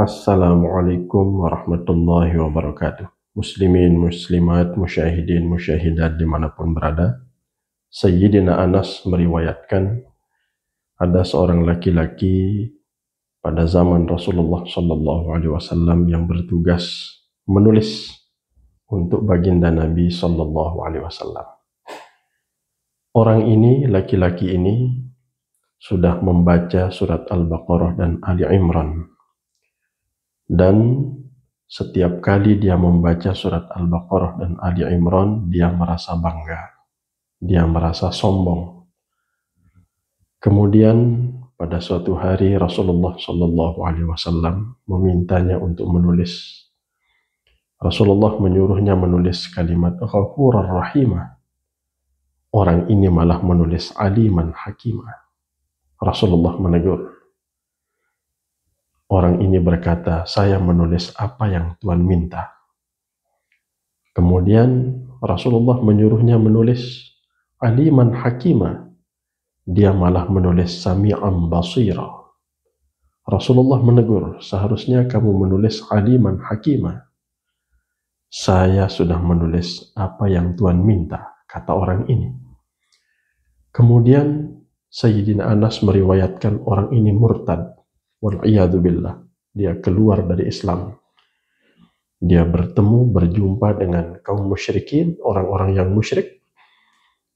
Assalamualaikum warahmatullahi wabarakatuh. Muslimin, muslimat, musyahidin, musyahidat dimanapun berada. Sayyidina Anas meriwayatkan ada seorang laki-laki pada zaman Rasulullah Sallallahu Alaihi Wasallam yang bertugas menulis untuk baginda Nabi Sallallahu Alaihi Wasallam. Orang ini, laki-laki ini sudah membaca surat Al-Baqarah dan Ali Imran. Dan setiap kali dia membaca surat Al-Baqarah dan Ali Imran, dia merasa bangga, dia merasa sombong. Kemudian pada suatu hari Rasulullah Shallallahu Alaihi Wasallam memintanya untuk menulis. Rasulullah menyuruhnya menulis kalimat Ghafurur Rahimah. Orang ini malah menulis Aliman Hakimah. Rasulullah menegur. Orang ini berkata, saya menulis apa yang Tuhan minta. Kemudian Rasulullah menyuruhnya menulis Aliman Hakimah. Dia malah menulis Sami'an Basira. Rasulullah menegur, seharusnya kamu menulis Aliman Hakimah. Saya sudah menulis apa yang Tuhan minta, kata orang ini. Kemudian Sayyidina Anas meriwayatkan orang ini murtad. Wal'iyadu billah. Dia keluar dari Islam. Dia berjumpa dengan kaum musyrikin, orang-orang yang musyrik.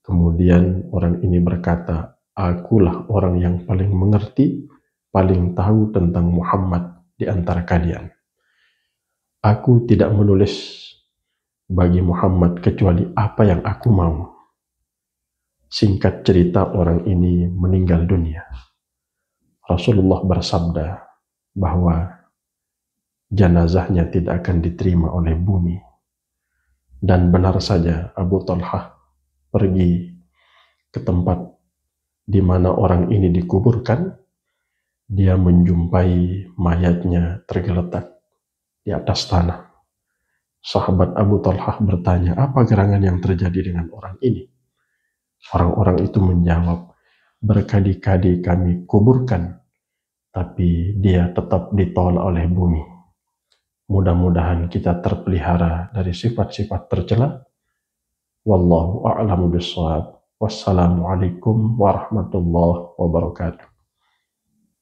Kemudian orang ini berkata, akulah orang yang paling mengerti, paling tahu tentang Muhammad di antara kalian. Aku tidak menulis bagi Muhammad kecuali apa yang aku mau. Singkat cerita, orang ini meninggal dunia. Rasulullah bersabda bahwa jenazahnya tidak akan diterima oleh bumi. Dan benar saja Abu Talhah pergi ke tempat di mana orang ini dikuburkan. Dia menjumpai mayatnya tergeletak di atas tanah. Sahabat Abu Talhah bertanya, apa gerangan yang terjadi dengan orang ini? Orang-orang itu menjawab, berkali-kali kami kuburkan, tapi dia tetap ditolak oleh bumi. Mudah-mudahan kita terpelihara dari sifat-sifat tercela. Wallahu a'lamu bishawab. Wassalamualaikum warahmatullahi wabarakatuh.